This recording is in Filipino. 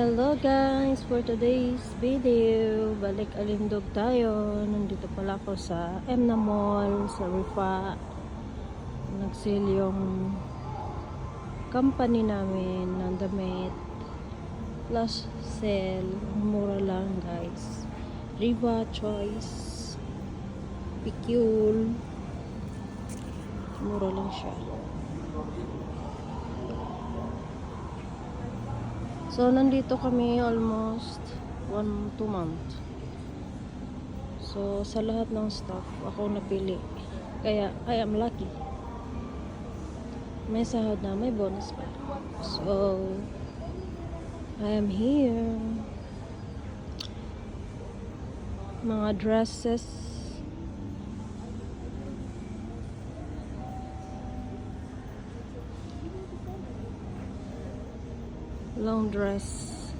Hello guys, for today's video, balik Alindog tayo. Nandito pala ako sa Emna Mall, sa Rifa. Nag-sale yung company namin ng damit. Flash sale, mura lang guys. Riva Choice, Picule, mura lang siya. So, nandito kami almost 1-2 months. So, sa lahat ng stuff, ako napili. Kaya, I am lucky. May sahod na, may bonus pa. So, I am here. Mga dresses. Long dress.